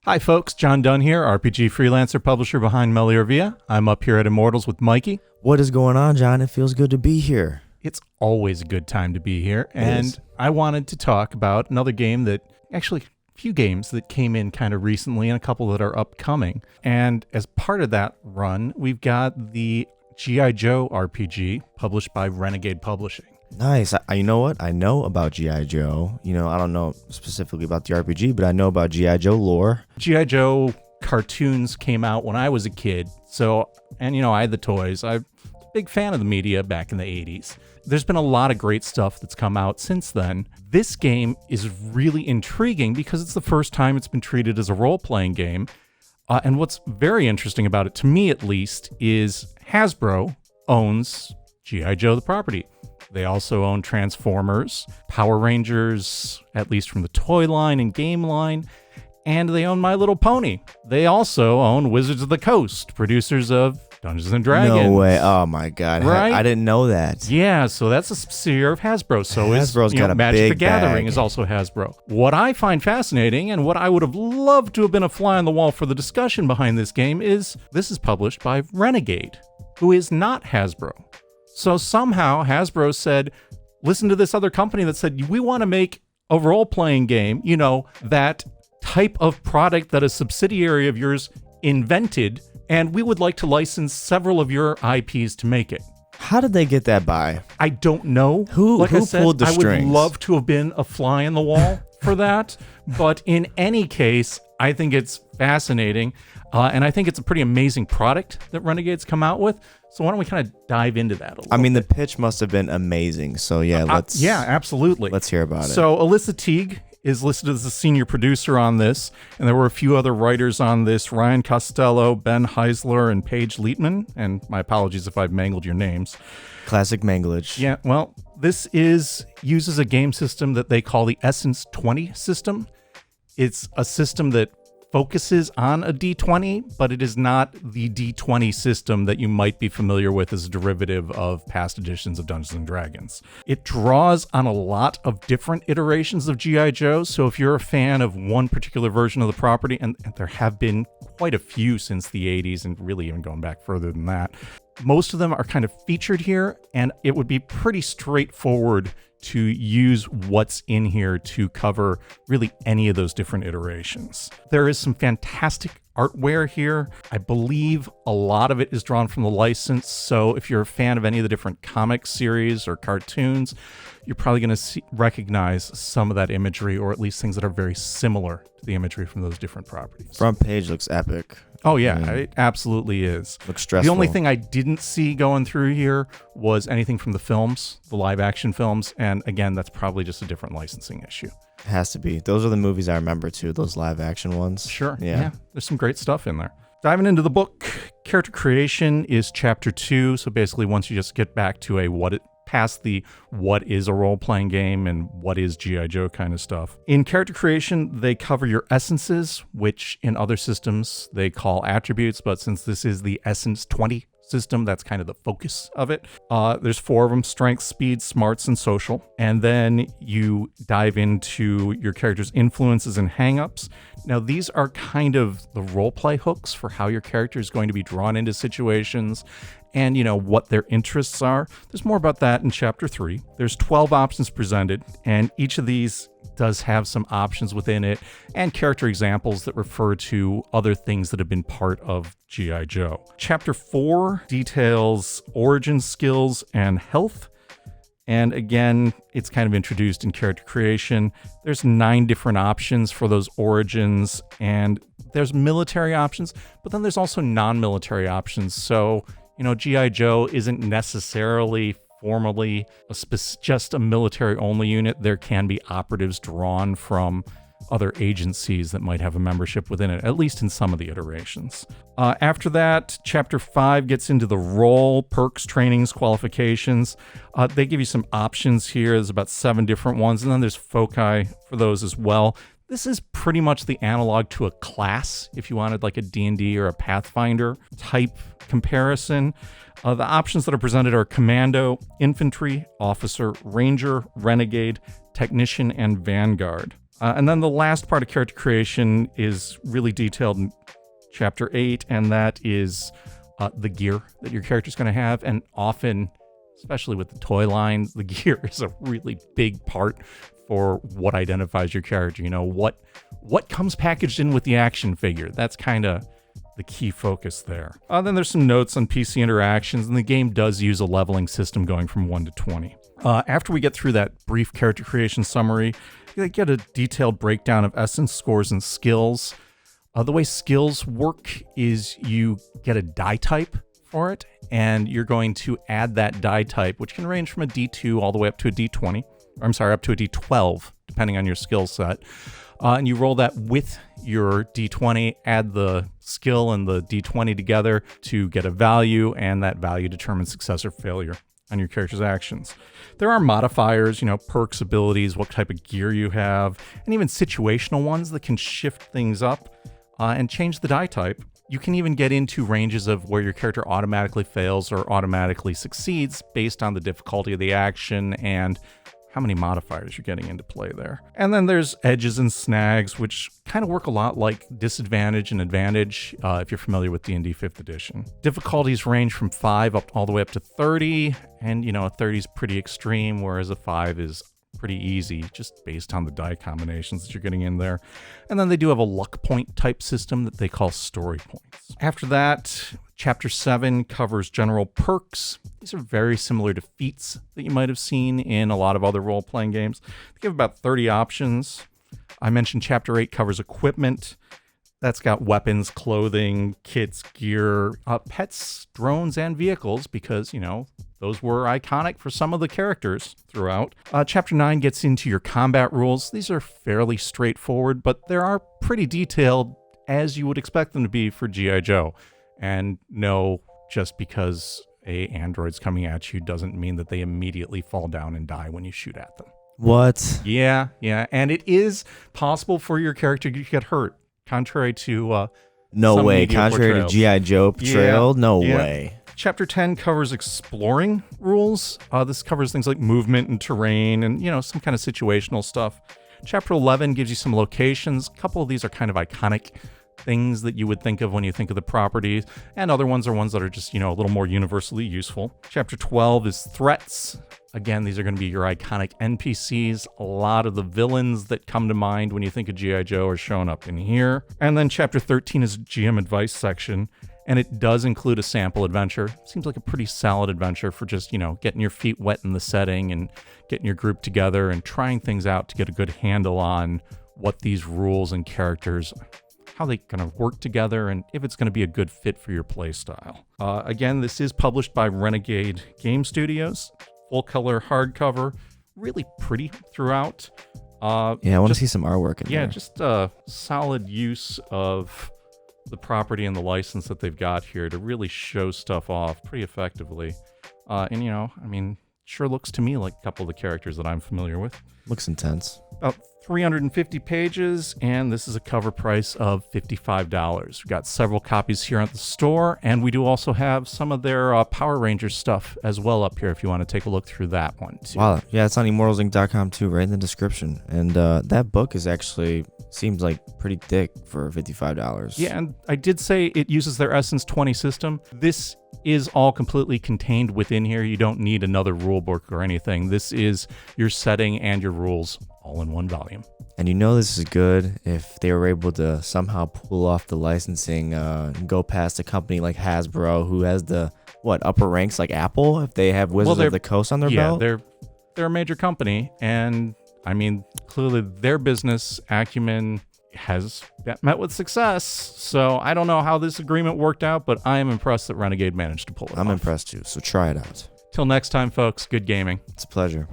Hi folks, John Dunn here, RPG freelancer, publisher behind Meliorvia. I'm up here at Immortals with Mikey. What is going on, John? It feels good to be here. It's always a good time to be here, and I wanted to talk about another game that, actually a few games that came in kind of recently and a couple that are upcoming. And as part of that run, we've got the GI Joe RPG published by Renegade Publishing. Nice. You know what? I know about GI Joe. I don't know specifically about the RPG, but I know about GI Joe lore. GI Joe cartoons came out when I was a kid, and I had the toys. I'm a big fan of the media back in the 80s. There's been a lot of great stuff that's come out since then. This game is really intriguing because it's the first time it's been treated as a role-playing game. And what's very interesting about it, to me at least, is Hasbro owns GI Joe the property. They also own Transformers, Power Rangers, at least from the toy line and game line, and they own My Little Pony. They also own Wizards of the Coast, producers of Dungeons & Dragons. No way. Oh my God. Right? I didn't know that. Yeah, so that's a subsidiary of Hasbro. So Hasbro's got a Magic big the Gathering bag. is also Hasbro. What I find fascinating and what I would have loved to have been a fly on the wall for the discussion behind this game is this is published by Renegade, who is not Hasbro. So somehow Hasbro said, listen to this other company that said, we want to make a role-playing game, that type of product that a subsidiary of yours invented, and we would like to license several of your IPs to make it. How did they get that by? I don't know. Who pulled the strings? I would love to have been a fly in the wall for that, but in any case, I think it's fascinating, and I think it's a pretty amazing product that Renegade's come out with. So why don't we kind of dive into that a little bit? The pitch must have been amazing. So let's yeah, absolutely. Let's hear about it. So Alyssa Teague is listed as a senior producer on this, and there were a few other writers on this: Ryan Costello, Ben Heisler, and Paige Leitman. And my apologies if I've mangled your names. Classic manglage. Yeah, well, this uses a game system that they call the Essence 20 system. It's a system that focuses on a D20, but it is not the D20 system that you might be familiar with as a derivative of past editions of Dungeons & Dragons. It draws on a lot of different iterations of G.I. Joe, so if you're a fan of one particular version of the property, and there have been quite a few since the 80s, and really even going back further than that, most of them are kind of featured here, and it would be pretty straightforward to use what's in here to cover really any of those different iterations. There is some fantastic artware here. I believe a lot of it is drawn from the license, so if you're a fan of any of the different comic series or cartoons, you're probably going to recognize some of that imagery, or at least things that are very similar to the imagery from those different properties. Front page looks epic. Oh yeah, it absolutely is. Looks stressful. The only thing I didn't see going through here was anything from the films, the live action films, and again, that's probably just a different licensing issue. It has to be. Those are the movies I remember too, those live action ones. Sure, yeah. There's some great stuff in there. Diving into the book, character creation is chapter 2, so basically once you just get back to past the what is a role-playing game and what is G.I. Joe kind of stuff. In character creation, they cover your essences, which in other systems they call attributes, but since this is the Essence 20 system, that's kind of the focus of it. There's 4 of them: strength, speed, smarts, and social. And then you dive into your character's influences and hang-ups. Now, these are kind of the role-play hooks for how your character is going to be drawn into situations and, what their interests are. There's more about that in Chapter 3. There's 12 options presented, and each of these does have some options within it and character examples that refer to other things that have been part of G.I. Joe. Chapter 4 details origin skills and health. And again, it's kind of introduced in character creation. There's 9 different options for those origins, and there's military options, but then there's also non-military options. So, G.I. Joe isn't necessarily formally just a military-only unit. There can be operatives drawn from other agencies that might have a membership within it, at least in some of the iterations. After that, Chapter 5 gets into the role, perks, trainings, qualifications. They give you some options here. There's about 7 different ones, and then there's foci for those as well. This is pretty much the analog to a class, if you wanted like a D&D or a Pathfinder type comparison. The options that are presented are Commando, Infantry, Officer, Ranger, Renegade, Technician, and Vanguard. And then the last part of character creation is really detailed in Chapter 8, and that is the gear that your character's going to have. And often, especially with the toy lines, the gear is a really big part for what identifies your character. You know, what comes packaged in with the action figure. That's kind of the key focus there. Then there's some notes on PC interactions, and the game does use a leveling system going from 1 to 20. After we get through that brief character creation summary, you get a detailed breakdown of essence, scores, and skills. The way skills work is you get a die type for it, and you're going to add that die type, which can range from a D2 all the way up to a D20. Up to a D12, depending on your skill set. And you roll that with your D20, add the skill and the D20 together to get a value, and that value determines success or failure on your character's actions. There are modifiers, perks, abilities, what type of gear you have, and even situational ones that can shift things up and change the die type. You can even get into ranges of where your character automatically fails or automatically succeeds based on the difficulty of the action and how many modifiers you're getting into play there. And then there's edges and snags, which kind of work a lot like disadvantage and advantage if you're familiar with D&D 5th edition. Difficulties range from 5 all the way up to 30, and a 30 is pretty extreme, whereas a 5 is pretty easy, just based on the die combinations that you're getting in there. And then they do have a luck point type system that they call story points. After that, Chapter 7 covers general perks. These are very similar to feats that you might have seen in a lot of other role-playing games. They give about 30 options. I mentioned Chapter 8 covers equipment. That's got weapons, clothing, kits, gear, pets, drones, and vehicles, because, those were iconic for some of the characters throughout. Chapter 9 gets into your combat rules. These are fairly straightforward, but they are pretty detailed, as you would expect them to be for GI Joe. And no, just because a android's coming at you doesn't mean that they immediately fall down and die when you shoot at them. What? Yeah. And it is possible for your character to get hurt, contrary to no way. Contrary portrayals. to GI Joe portrayal, no Yeah. way. Chapter 10 covers exploring rules. This covers things like movement and terrain and, some kind of situational stuff. Chapter 11 gives you some locations. A couple of these are kind of iconic things that you would think of when you think of the properties, and other ones are ones that are just, a little more universally useful. Chapter 12 is threats. Again, these are going to be your iconic NPCs. A lot of the villains that come to mind when you think of G.I. Joe are showing up in here. And then Chapter 13 is GM advice section, and it does include a sample adventure. Seems like a pretty solid adventure for just, getting your feet wet in the setting and getting your group together and trying things out to get a good handle on what these rules and characters, how they're going to work together, and if it's going to be a good fit for your play style. Again, this is published by Renegade Game Studios. Full color hardcover, really pretty throughout. I want to see some artwork in there. Yeah, just a solid use of the property and the license that they've got here to really show stuff off pretty effectively. Sure looks to me like a couple of the characters that I'm familiar with. Looks intense. About 350 pages, and this is a cover price of $55. We've got several copies here at the store, and we do also have some of their Power Rangers stuff as well up here if you want to take a look through that one too. Wow, yeah, it's on immortalsinc.com too, right in the description. And that book is actually seems like pretty thick for $55. Yeah, and I did say it uses their Essence 20 system. This is all completely contained within here. You don't need another rule book or anything. This is your setting and your rules all in one volume. And this is good if they were able to somehow pull off the licensing and go past a company like Hasbro, who has the upper ranks like Apple, if they have Wizards of the Coast on their belt. Yeah, they're a major company, and clearly their business acumen has met with success. So I don't know how this agreement worked out, but I am impressed that Renegade managed to pull it off. I'm impressed too, so try it out. Till next time, folks, good gaming. It's a pleasure.